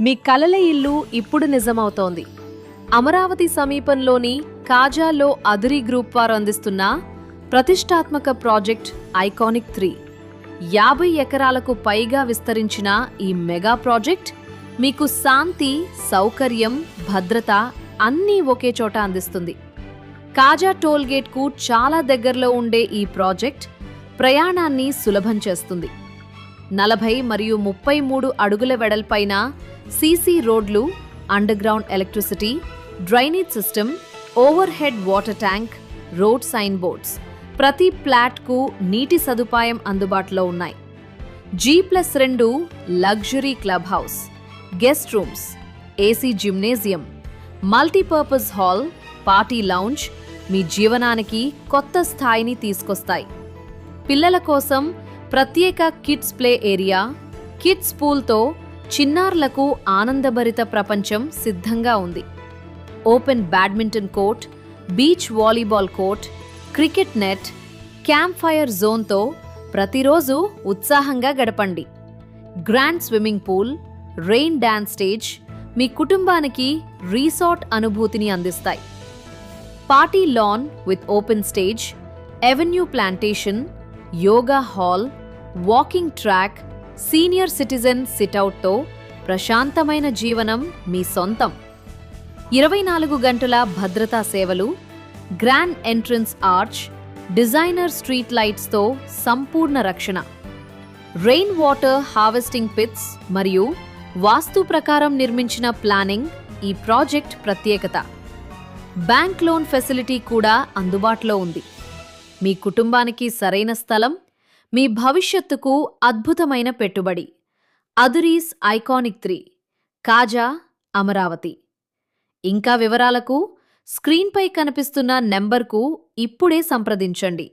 మీ కలల ఇల్లు ఇప్పుడు నిజమవుతోంది. అమరావతి సమీపంలోని కాజాలో అదిరి గ్రూప్ వారు అందిస్తున్న ప్రతిష్టాత్మక ప్రాజెక్ట్ ఐకానిక్ 3. 50 ఎకరాలకు పైగా విస్తరించిన ఈ మెగా ప్రాజెక్ట్ మీకు శాంతి, సౌకర్యం, భద్రత అన్నీ ఒకే చోట అందిస్తుంది. కాజా టోల్గేట్కు చాలా దగ్గరలో ఉండే ఈ ప్రాజెక్ట్ ప్రయాణాన్ని సులభం చేస్తుంది. 40 మరియు 33 అడుగుల వెడల్పైన సీసీ రోడ్లు, underground electricity, drainage system, overhead water tank, road sign boards, ప్రతి ఫ్లాట్కు నీటి సదుపాయం అందుబాటులో ఉన్నాయి. G+2 luxury club house, guest rooms, AC gymnasium, multipurpose hall, party lounge మీ జీవనానికి కొత్త స్థాయిని తీసుకొస్తాయి. పిల్లల కోసం ప్రత్యేక కిడ్స్ ప్లే ఏరియా, కిడ్స్ పూల్తో చిన్నారులకు ఆనందభరిత ప్రపంచం సిద్ధంగా ఉంది. Open badminton court, beach volleyball court, cricket net, camp fire జోన్తో ప్రతిరోజు ఉత్సాహంగా గడపండి. Grand swimming pool, rain dance stage మీ కుటుంబానికి రిసార్ట్ అనుభూతిని అందిస్తాయి. Party lawn with open stage, avenue plantation, yoga hall, walking track, senior citizen సిట్అవుట్తో ప్రశాంతమైన జీవనం మీ సొంతం. 24 గంటల భద్రతా సేవలు, grand entrance arch, designer street లైట్స్తో సంపూర్ణ రక్షణ, రెయిన్ వాటర్ హార్వెస్టింగ్ పిట్స్ మరియు వాస్తు ప్రకారం నిర్మించిన ప్లానింగ్ ఈ ప్రాజెక్ట్ ప్రత్యేకత. బ్యాంక్ లోన్ ఫెసిలిటీ కూడా అందుబాటులో ఉంది. మీ కుటుంబానికి సరైన స్థలం, మీ భవిష్యత్తుకు అద్భుతమైన పెట్టుబడి. అదిరీస్ ఐకానిక్ 3, కాజా, అమరావతి. ఇంకా వివరాలకు స్క్రీన్పై కనిపిస్తున్న నెంబర్కు ఇప్పుడే సంప్రదించండి.